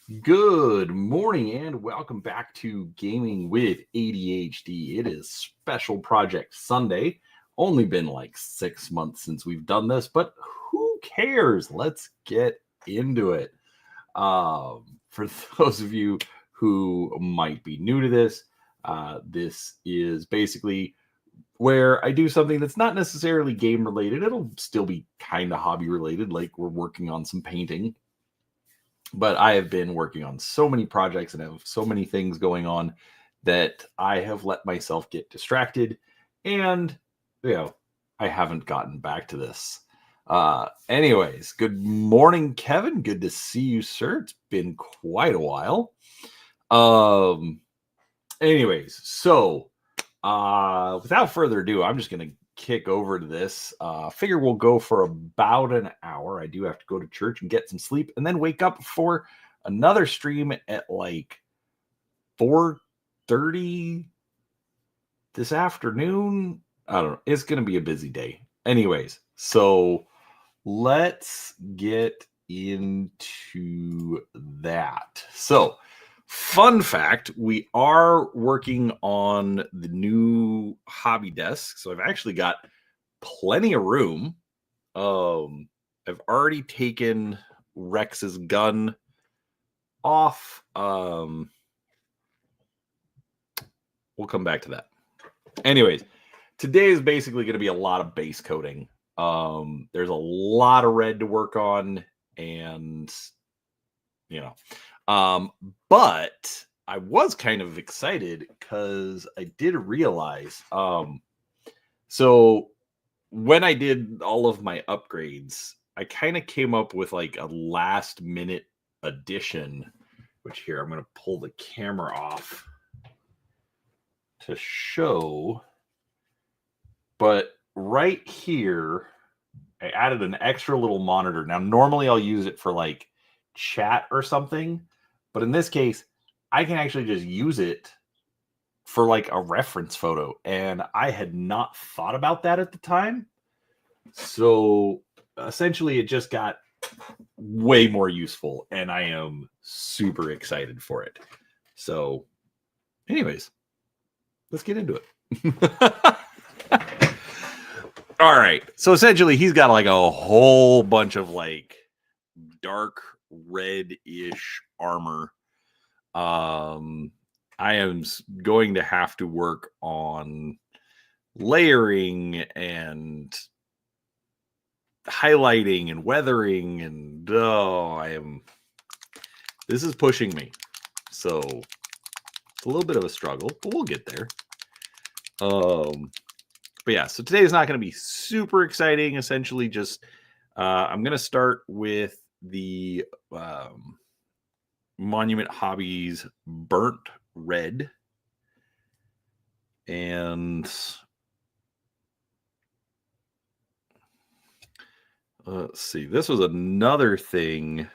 Good morning and welcome back to Gaming with ADHD. It is Special Project Sunday. Only been like 6 months since we've done this, but who cares? Let's get into it. For those of you who might be new to this, this is basically where I do something that's not necessarily game related. It'll still be kind of hobby related, like we're working on some painting, but I have been working on so many projects and have so many things going on that I have let myself get distracted, and I haven't gotten back to this. Anyways, good morning, Kevin. Good to see you, sir. It's been quite a while. Um, anyways, so without further ado, I'm just gonna kick over to this. Figure we'll go for about an hour. I do have to go to church and get some sleep and then wake up for another stream at like 4:30 this afternoon. I don't know. It's going to be a busy day. Anyways, so let's get into that. So, fun fact, we are working on the new hobby desk. So I've actually got plenty of room. I've already taken Rex's gun off. We'll come back to that. Anyways, today is basically going to be a lot of base coating. There's a lot of red to work on, and but I was kind of excited because I did realize, so when I did all of my upgrades, I kind of came up with like a last minute addition, which here I'm going to pull the camera off to show. But right here, I added an extra little monitor. Now, normally I'll use it for like chat or something, but in this case, I can actually just use it for like a reference photo. And I had not thought about that at the time. So essentially, it just got way more useful, and I am super excited for it. So, anyways, let's get into it. All right. So essentially, he's got like a whole bunch of like dark red-ish armor. I am going to have to work on layering and highlighting and weathering, and this is pushing me. So it's a little bit of a struggle, but we'll get there. But yeah, so today is not going to be super exciting. Essentially, just I'm going to start with the Monument Hobbies Burnt Red. And let's see, this was another thing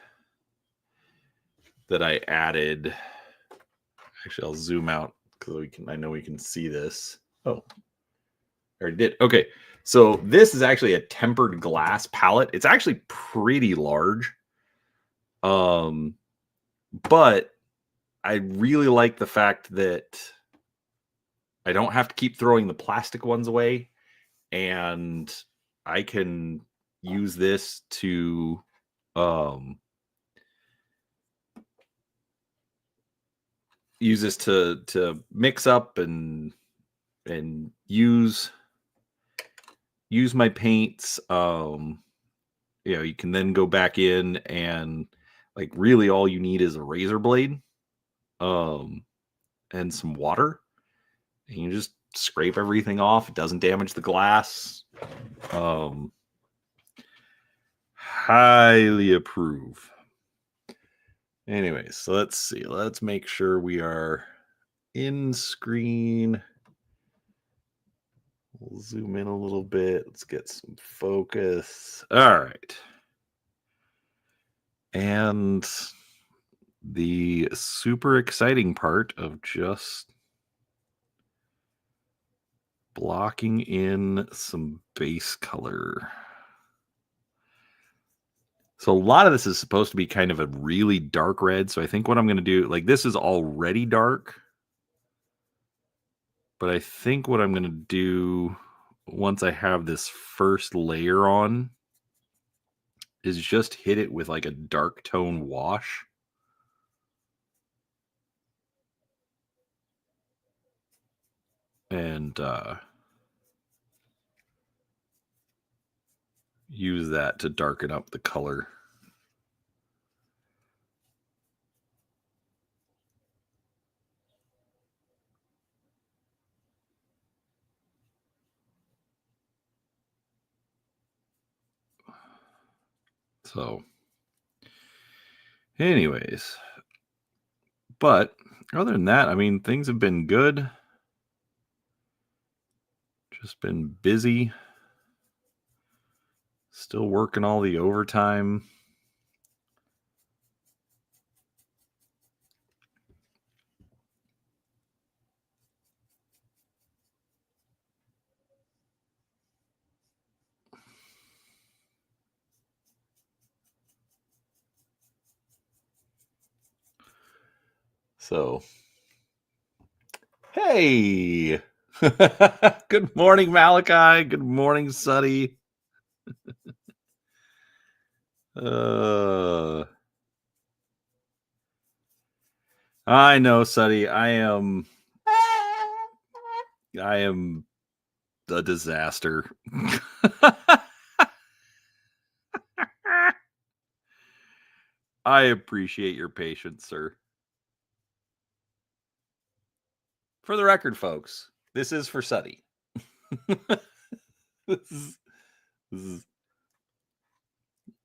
that I added. Actually, I'll zoom out because I know we can see this. Oh, I already did. Okay, so this is actually a tempered glass palette. It's actually pretty large. But I really like the fact that I don't have to keep throwing the plastic ones away, and I can use this to mix up and use my paints. You can then go back in, and like really all you need is a razor blade and some water, and you just scrape everything off. It doesn't damage the glass. Highly approve. Anyways, so let's see. Let's make sure we are in screen. We'll zoom in a little bit. Let's get some focus. All right. And the super exciting part of just blocking in some base color. So a lot of this is supposed to be kind of a really dark red. So I think what I'm going to do, like this is already dark, but I think what I'm going to do once I have this first layer on is just hit it with like a dark tone wash. And use that to darken up the color. So, anyways, but other than that, I mean, things have been good. Just been busy. Still working all the overtime. So, hey, good morning, Malachi. Good morning, Suddy. I know, Suddy. I am a disaster. I appreciate your patience, sir. For the record, folks, this is for Suddy. this is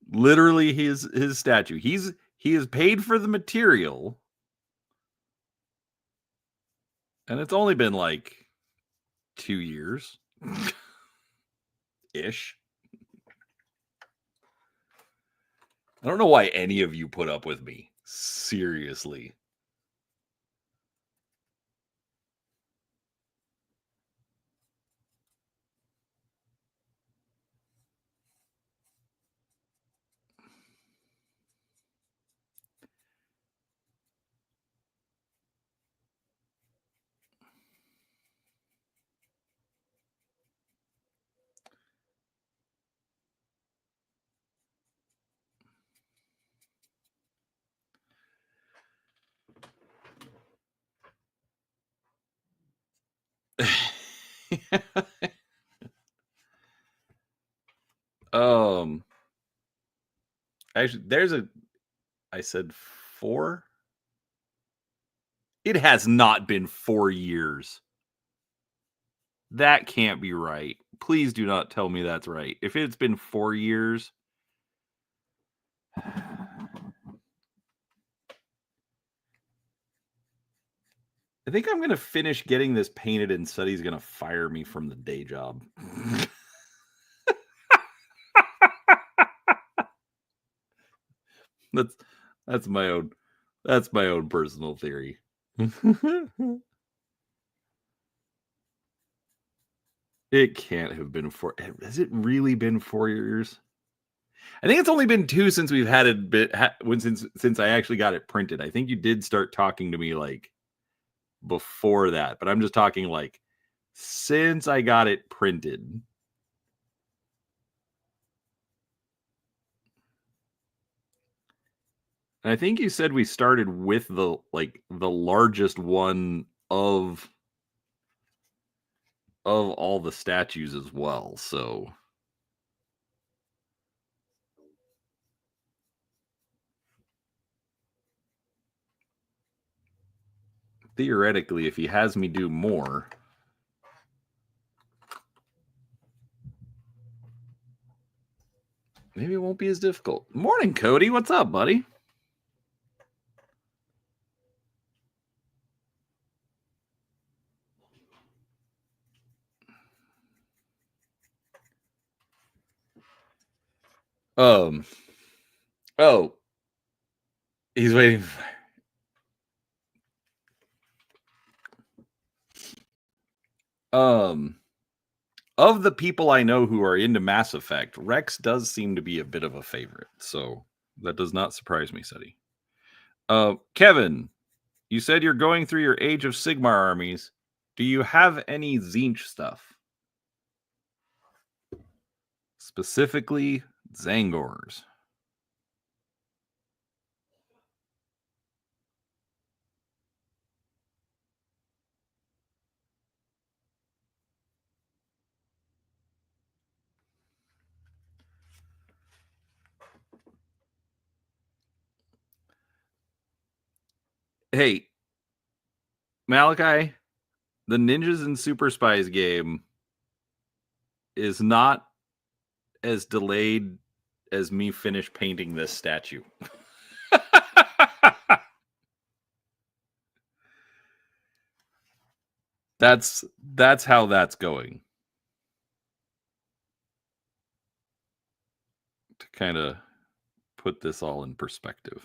literally his statue. He is paid for the material, and it's only been like 2 years ish. I don't know why any of you put up with me. Seriously. um actually I said 4. It has not been 4 years. That can't be right. Please do not tell me that's right. If it's been 4 years, I think I'm going to finish getting this painted and Suddy's going to fire me from the day job. that's my own personal theory. It can't have been 4. Has it really been 4 years? I think it's only been 2 since we've had it since I actually got it printed. I think you did start talking to me like before that, but I'm just talking like since I got it printed. And I think you said we started with the largest one of all the statues as well. So theoretically, if he has me do more, maybe it won't be as difficult. Morning, Cody. What's up, buddy? Oh, he's waiting. of the people I know who are into Mass Effect, Wrex does seem to be a bit of a favorite. So that does not surprise me, Seti. Kevin, you said you're going through your Age of Sigmar armies. Do you have any Tzeentch stuff? Specifically, Zangors. Hey, Malachi, the Ninjas and Super Spies game is not as delayed as me finish painting this statue. That's how that's going. To kind of put this all in perspective.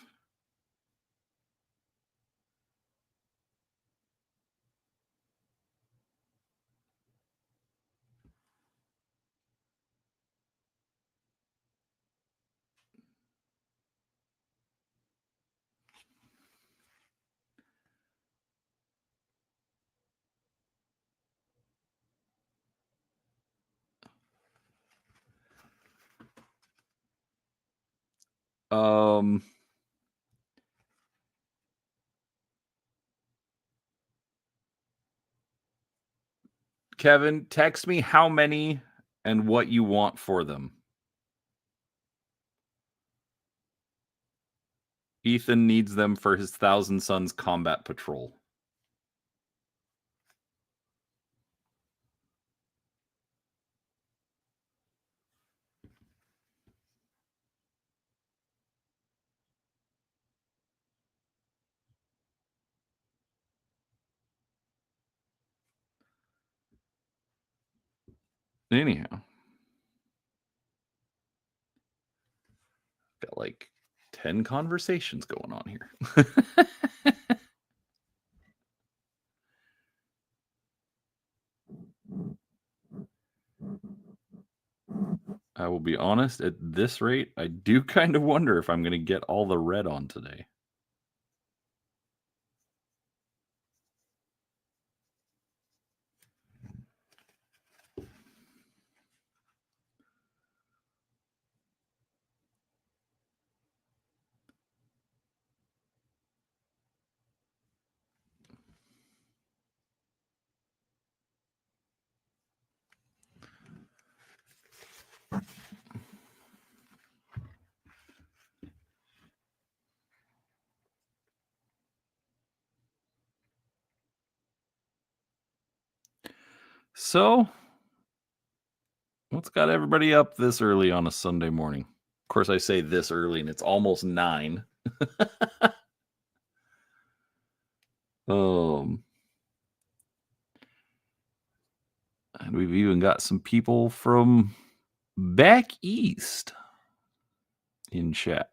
Kevin, text me how many and what you want for them. Ethan needs them for his Thousand Sons combat patrol. Anyhow, got like 10 conversations going on here. I will be honest, at this rate, I do kind of wonder if I'm going to get all the red on today. So, what's got everybody up this early on a Sunday morning? Of course, I say this early and it's almost 9. And we've even got some people from back east in chat.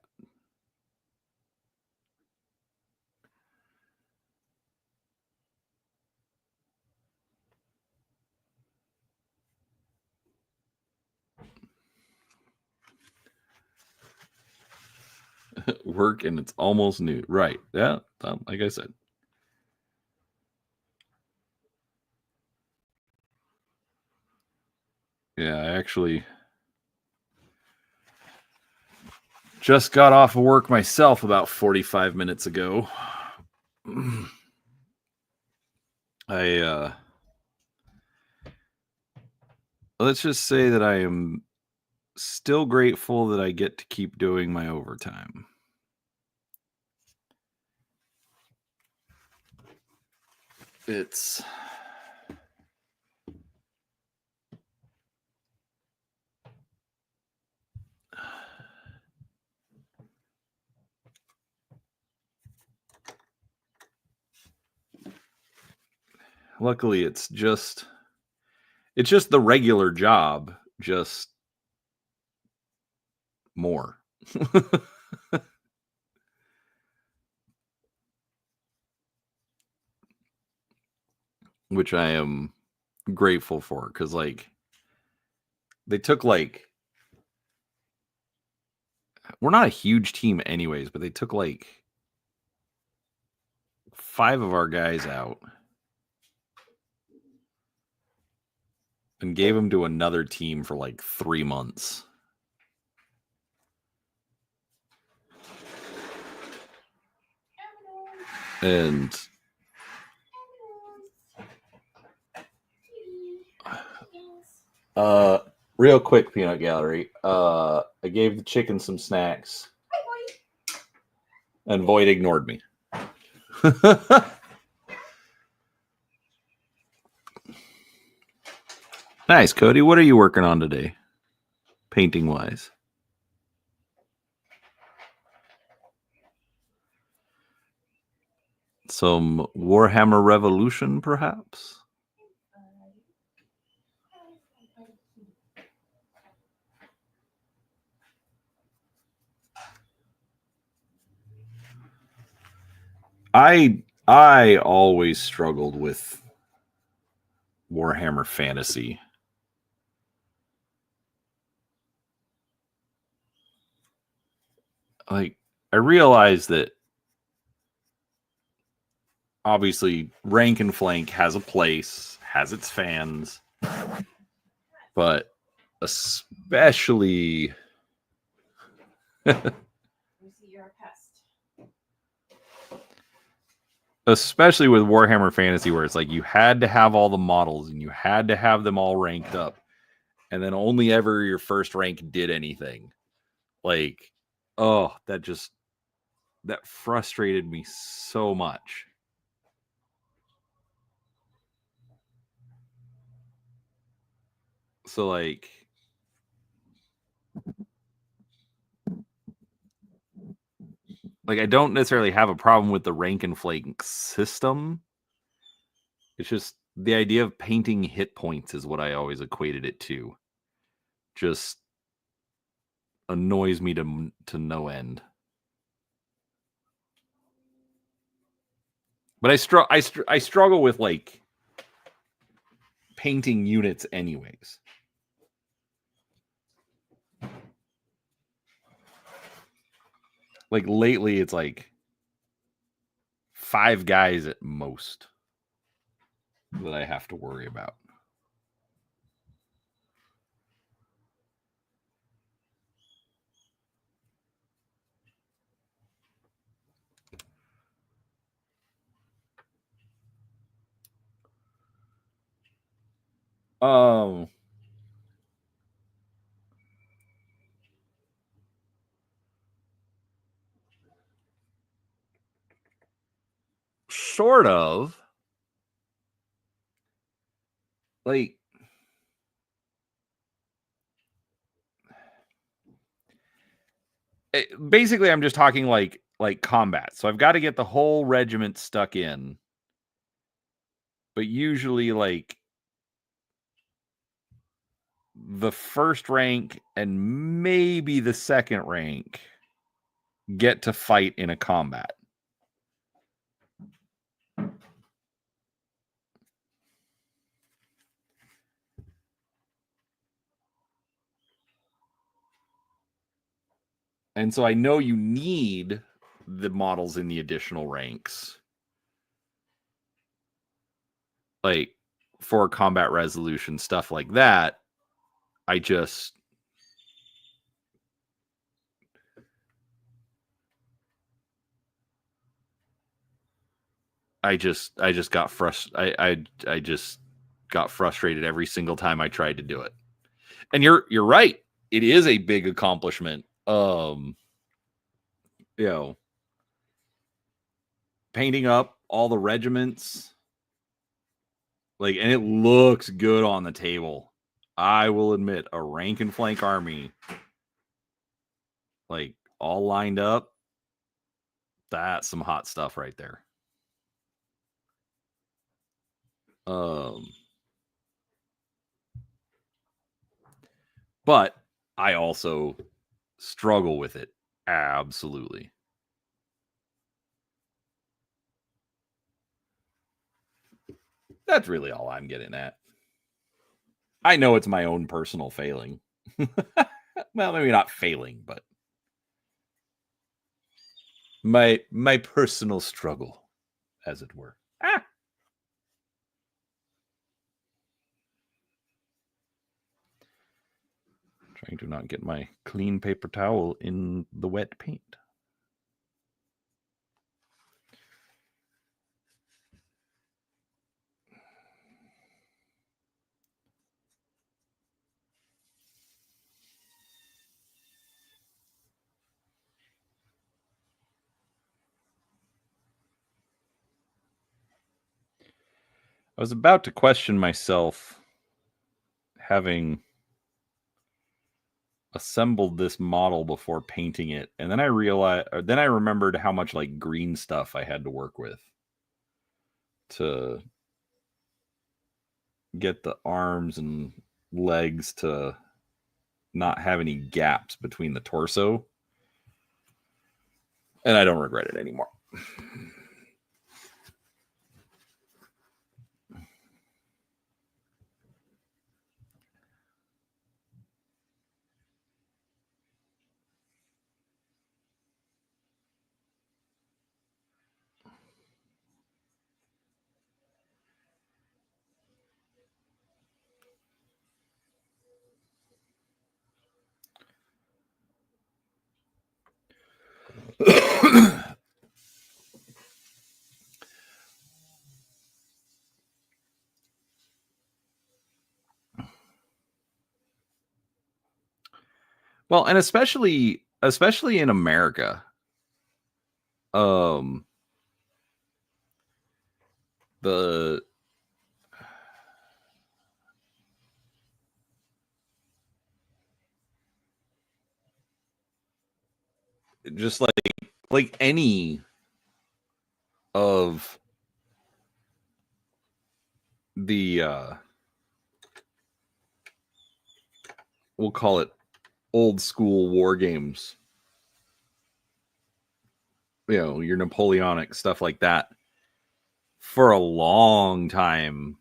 Work and it's almost noon. Right. Yeah. Like I said. Yeah, I actually just got off of work myself about 45 minutes ago. Let's just say that I am still grateful that I get to keep doing my overtime. It's luckily it's just the regular job, just more. Which I am grateful for, because like they took like, we're not a huge team anyways, but they took like 5 of our guys out and gave them to another team for like 3 months. And real quick, Peanut Gallery. I gave the chicken some snacks. And Void ignored me. Nice, Cody. What are you working on today? Painting wise. Some Warhammer Revolution, perhaps? I always struggled with Warhammer Fantasy. Like, I realized that obviously rank and flank has a place, has its fans, but especially especially with Warhammer Fantasy, where it's like you had to have all the models and you had to have them all ranked up, and then only ever your first rank did anything. Like, oh, that frustrated me so much. So like I don't necessarily have a problem with the rank and flank system. It's just the idea of painting hit points is what I always equated it to. Just annoys me to no end. But I struggle with like painting units anyways. Like lately it's like 5 guys at most that I have to worry about. Sort of. Like, basically I'm just talking like combat. So I've got to get the whole regiment stuck in. But usually like the first rank and maybe the second rank get to fight in a combat. And so I know you need the models in the additional ranks, like for combat resolution, stuff like that. I just got frustrated. I just got frustrated every single time I tried to do it. And you're right. It is a big accomplishment. You know, painting up all the regiments, like, and it looks good on the table. I will admit, a rank and flank army, like all lined up, that's some hot stuff right there. But I also struggle with it. Absolutely. That's really all I'm getting at. I know it's my own personal failing. Well, maybe not failing, but my personal struggle, as it were. Trying to not get my clean paper towel in the wet paint. I was about to question myself having assembled this model before painting it, and then I realized, or then I remembered how much like green stuff I had to work with to get the arms and legs to not have any gaps between the torso, and I don't regret it anymore. Well, and especially in America, um, the just like any of the we'll call it old school war games, you know, your Napoleonic stuff like that, for a long time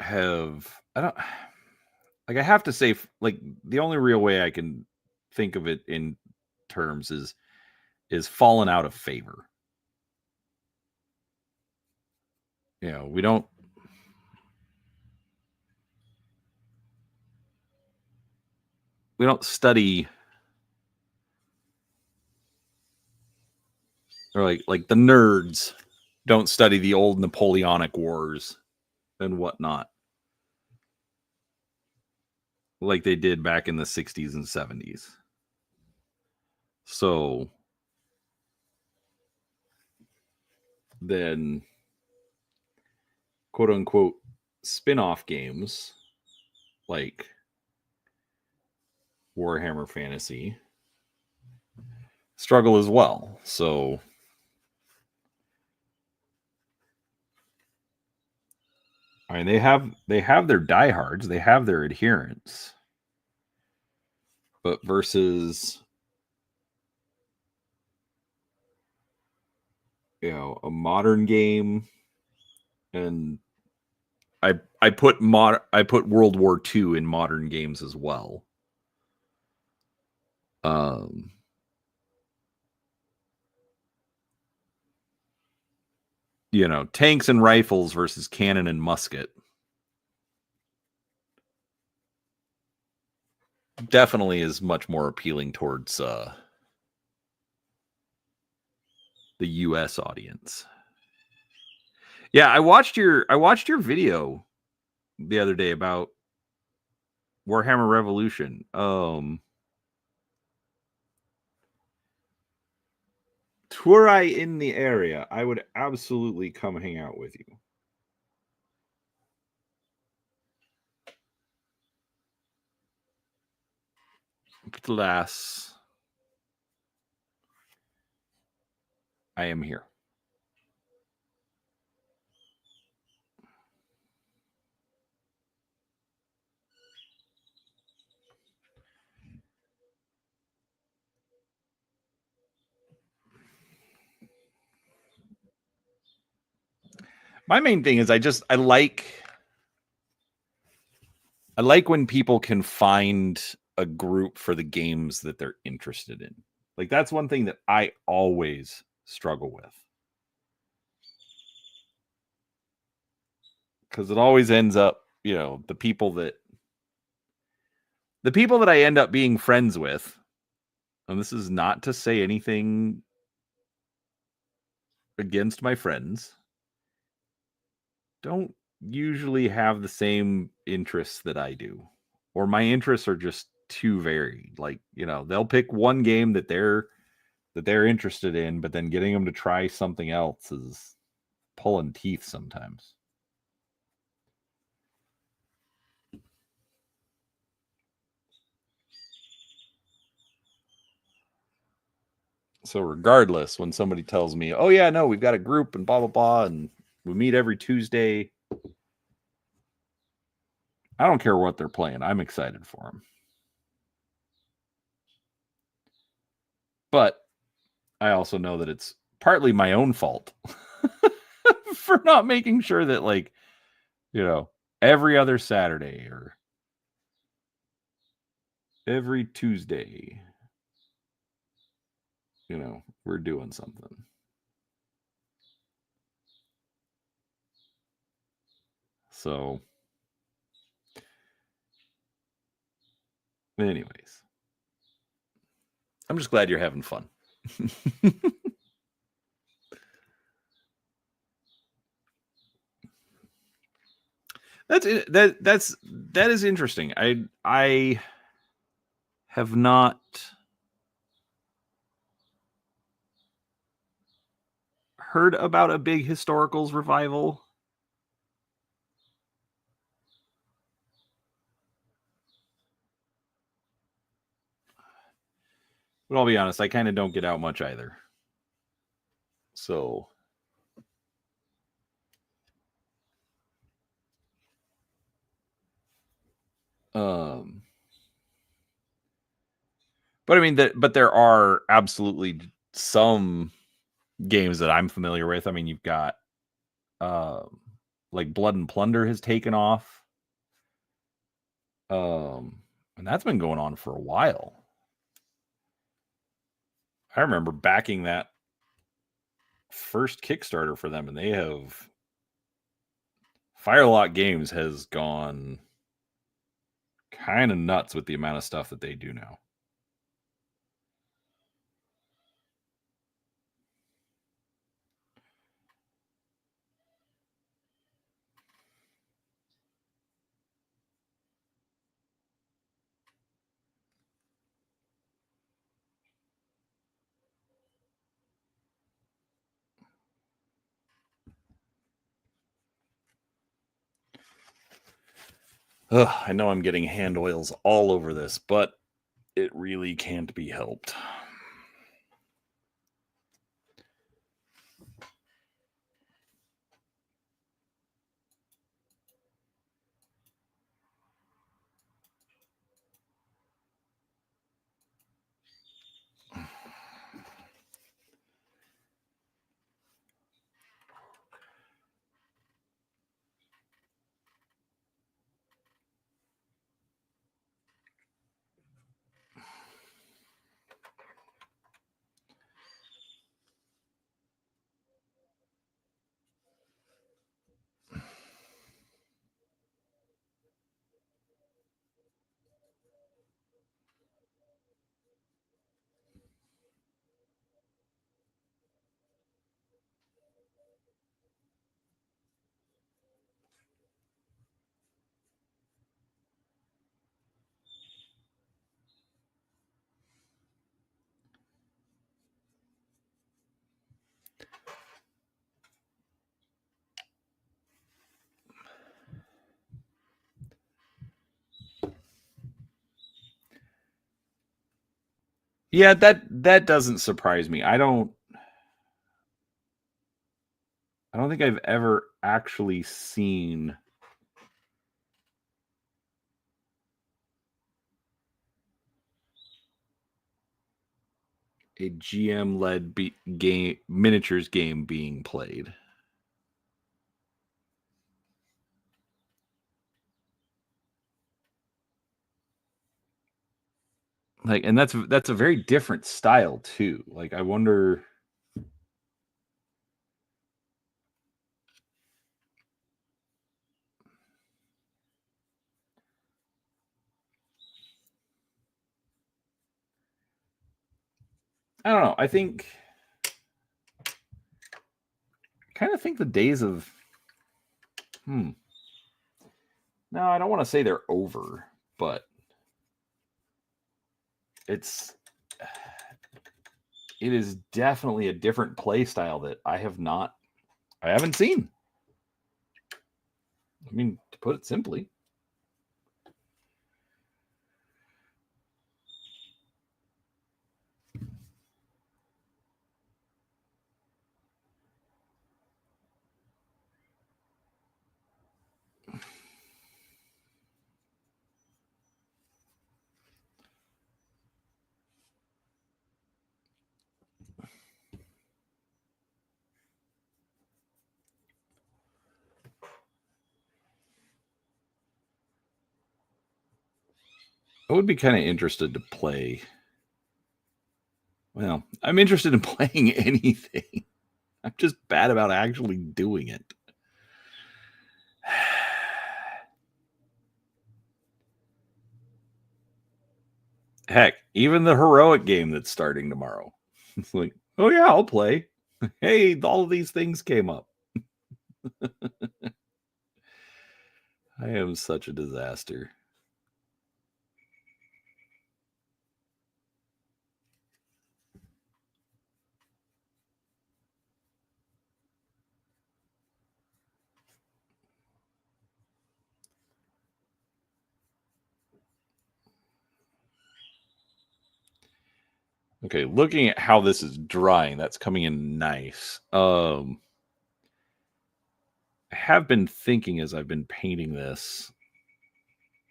have, I don't, like, I have to say, like, the only real way I can think of it in terms is fallen out of favor. You know, we don't study, or like the nerds don't study the old Napoleonic wars and whatnot like they did back in the 60s and 70s. So then, quote unquote, spin-off games like Warhammer Fantasy struggle as well. So I mean, they have their diehards, they have their adherents, but versus, you know, a modern game, and I put World War II in modern games as well. Um, you know, tanks and rifles versus cannon and musket. Definitely is much more appealing towards the US audience. Yeah, I watched your video the other day about Warhammer Revolution. Were I in the area, I would absolutely come hang out with you. Alas, I am here. My main thing is I like when people can find a group for the games that they're interested in. Like that's one thing that I always struggle with. Because it always ends up, the people that I end up being friends with, and this is not to say anything against my friends, don't usually have the same interests that I do. Or my interests are just too varied. Like, they'll pick one game that they're interested in, but then getting them to try something else is pulling teeth sometimes. So regardless, when somebody tells me, "Oh yeah, no, we've got a group and blah blah blah, and we meet every Tuesday," I don't care what they're playing. I'm excited for them. But I also know that it's partly my own fault for not making sure that, like, every other Saturday or every Tuesday, we're doing something. So, anyways, I'm just glad you're having fun. That is interesting. I have not heard about a big historicals revival. But I'll be honest, I kind of don't get out much either. So, but I mean but there are absolutely some games that I'm familiar with. I mean, you've got like Blood and Plunder has taken off. And that's been going on for a while. I remember backing that first Kickstarter for them, and they have Firelock Games has gone kind of nuts with the amount of stuff that they do now. Ugh, I know I'm getting hand oils all over this, but it really can't be helped. Yeah, that doesn't surprise me. I don't think I've ever actually seen a GM led game miniatures game being played. Like, and that's a very different style too. Like, I wonder. I don't know. I kind of think the days of no, I don't want to say they're over, but it is definitely a different play style that I haven't seen. I mean, to put it simply. I would be kind of interested to play. Well, I'm interested in playing anything. I'm just bad about actually doing it. Heck, even the heroic game that's starting tomorrow. It's like, oh yeah, I'll play. Hey, all of these things came up. I am such a disaster. Okay, looking at how this is drying, that's coming in nice. I have been thinking as I've been painting this,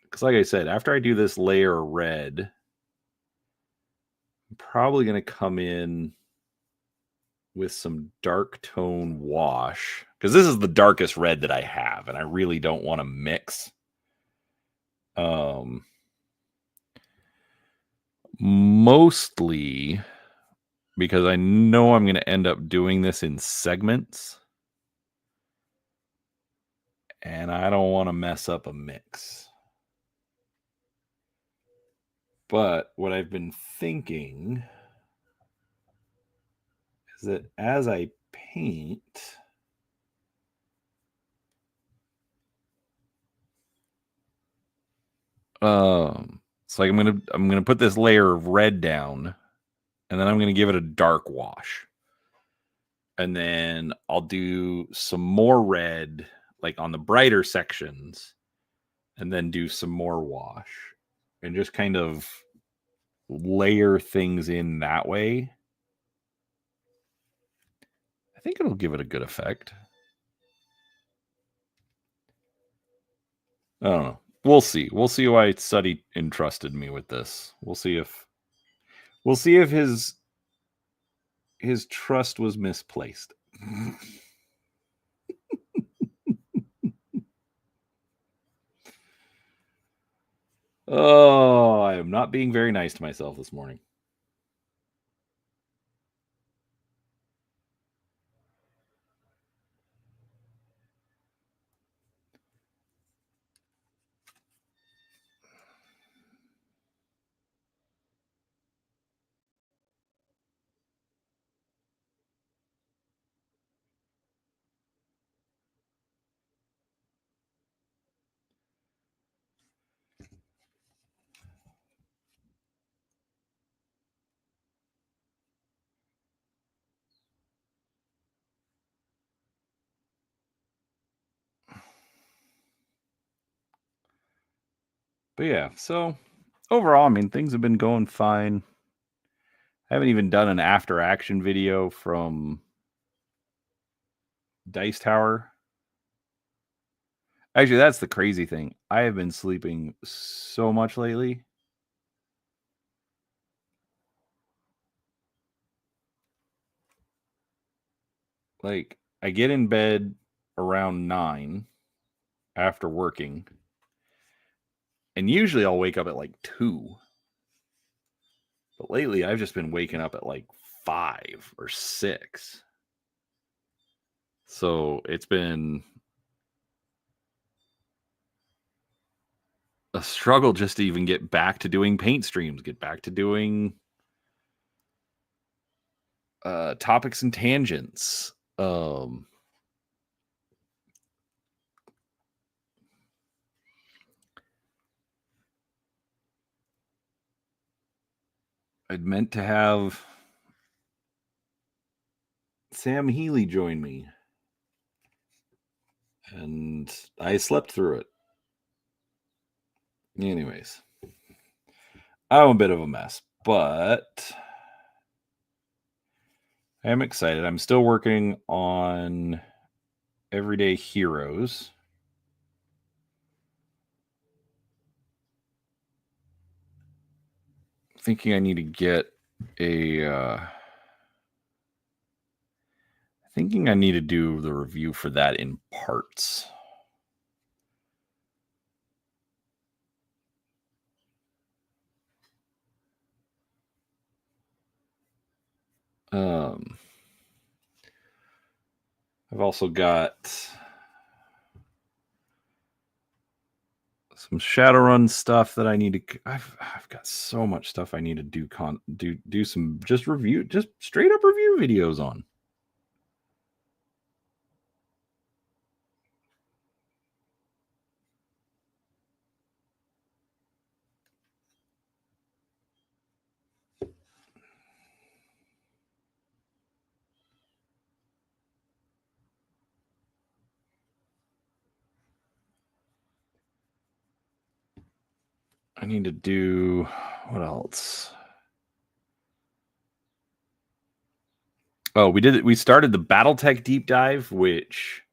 because like I said, after I do this layer of red, I'm probably going to come in with some dark tone wash, because this is the darkest red that I have, and I really don't want to mix. Mostly because I know I'm going to end up doing this in segments, and I don't want to mess up a mix. But what I've been thinking is that as I paint, it's like I'm gonna put this layer of red down, and then I'm gonna give it a dark wash, and then I'll do some more red, like on the brighter sections, and then do some more wash, and just kind of layer things in that way. I think it'll give it a good effect. I don't know. We'll see. We'll see why Suddy entrusted me with this. We'll see if his trust was misplaced. Oh, I am not being very nice to myself this morning. But yeah, so overall, I mean, things have been going fine. I haven't even done an after action video from Dice Tower. Actually, that's the crazy thing. I have been sleeping so much lately. Like, I get in bed around 9 after working, and usually I'll wake up at like 2. But lately, I've just been waking up at like 5 or 6. So it's been a struggle just to even get back to doing paint streams, get back to doing topics and tangents. I'd meant to have Sam Healy join me, and I slept through it. Anyways, I'm a bit of a mess, but I am excited. I'm still working on Everyday Heroes. Thinking I need to get thinking I need to do the review for that in parts. I've also got some Shadowrun stuff that I need to. I've got so much stuff I need to do some just straight up review videos on. I need to do what else? Oh, we started the BattleTech deep dive, which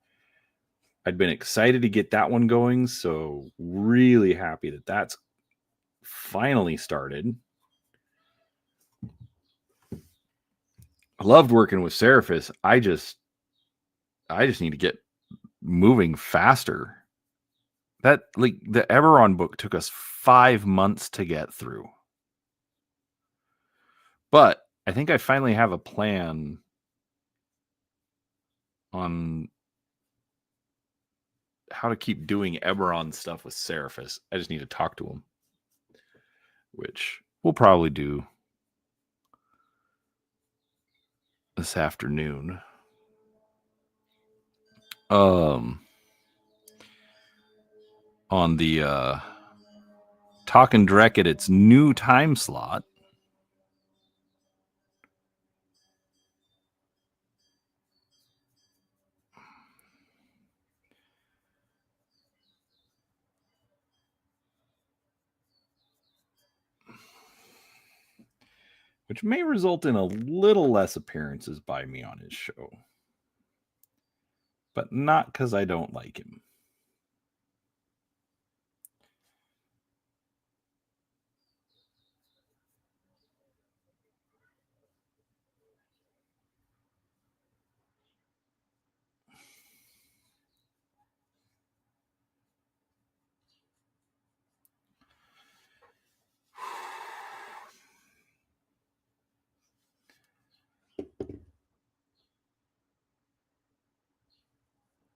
I'd been excited to get that one going. So really happy that that's finally started. I loved working with Seraphis. I just need to get moving faster. That like the Eberron book took us 5 months to get through. But I think I finally have a plan on how to keep doing Eberron stuff with Seraphis. I just need to talk to him, which we'll probably do this afternoon. On the Talking Drek at its new time slot. Which may result in a little less appearances by me on his show. But not because I don't like him.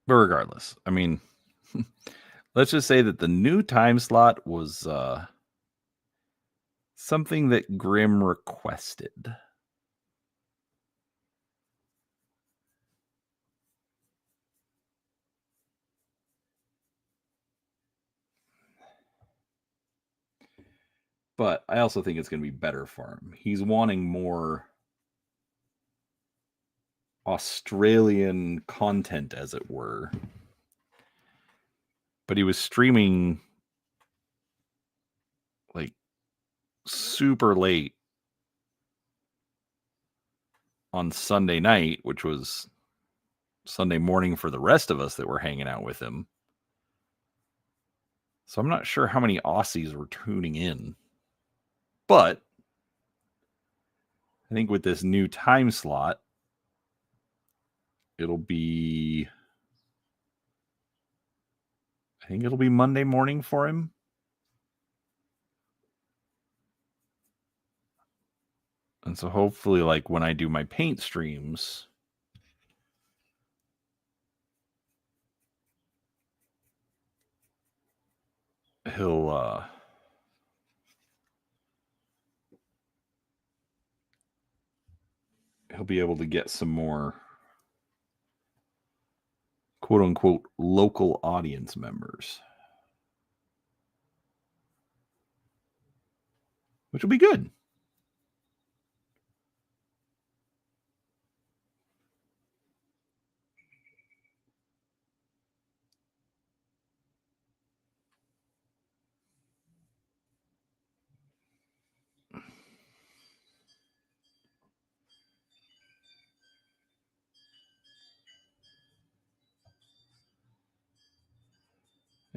But regardless, I mean, let's just say that the new time slot was something that Grimm requested. But I also think it's going to be better for him. He's wanting more Australian content, as it were. But he was streaming like super late on Sunday night, which was Sunday morning for the rest of us that were hanging out with him. So I'm not sure how many Aussies were tuning in. But I think with this new time slot, it'll be Monday morning for him. And so hopefully, like when I do my paint streams, he'll be able to get some more quote unquote local audience members, which will be good.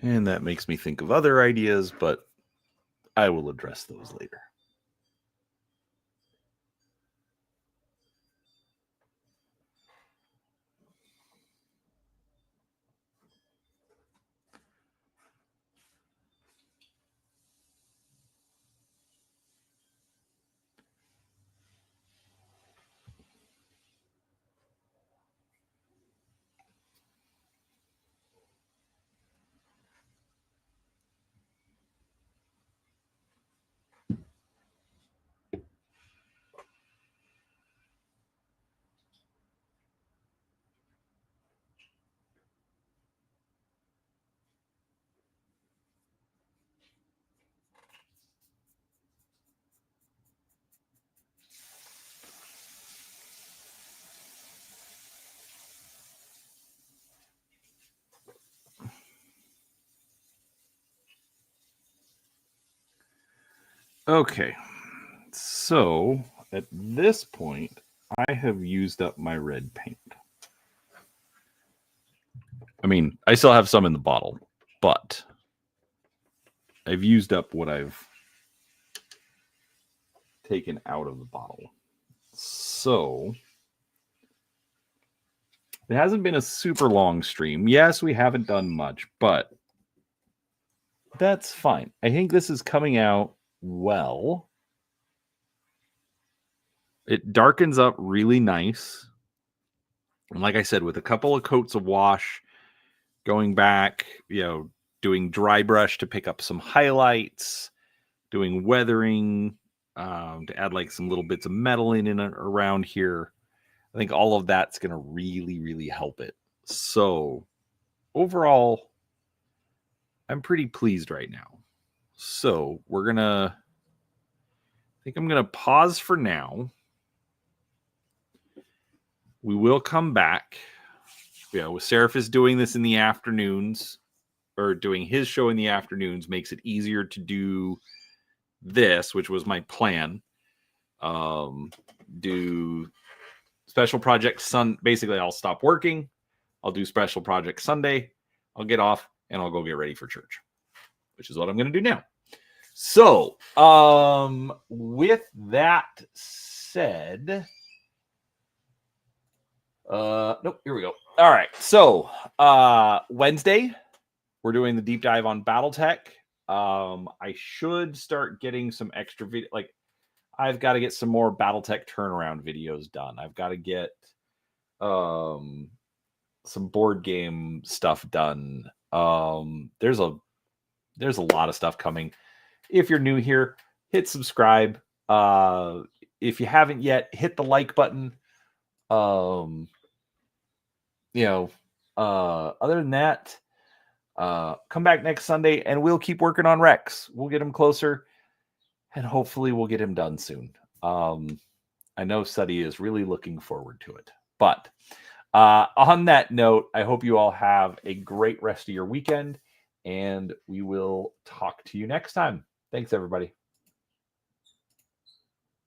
And that makes me think of other ideas, but I will address those later. Okay, so at this point, I have used up my red paint. I mean, I still have some in the bottle, but I've used up what I've taken out of the bottle. So it hasn't been a super long stream. Yes, we haven't done much, but that's fine. I think this is coming out well. It darkens up really nice. And like I said, with a couple of coats of wash, going back, doing dry brush to pick up some highlights, doing weathering to add like some little bits of metal in and around here. I think all of that's going to really, really help it. So overall, I'm pretty pleased right now. So I think I'm going to pause for now. We will come back. With Seraphis doing this in the afternoons, or doing his show in the afternoons, makes it easier to do this, which was my plan. Do special project basically I'll stop working, I'll do special project Sunday, I'll get off, and I'll go get ready for church, which is what I'm going to do now. So with that said, nope, here we go. All right, so Wednesday we're doing the deep dive on BattleTech. I should start getting some extra video. Like, I've got to get some more BattleTech turnaround videos done. I've got to get some board game stuff done. There's a lot of stuff coming. If you're new here, hit subscribe. If you haven't yet, hit the like button. Other than that, come back next Sunday and we'll keep working on Wrex. We'll get him closer and hopefully we'll get him done soon. I know Suddy is really looking forward to it. But on that note, I hope you all have a great rest of your weekend and we will talk to you next time. Thanks, everybody.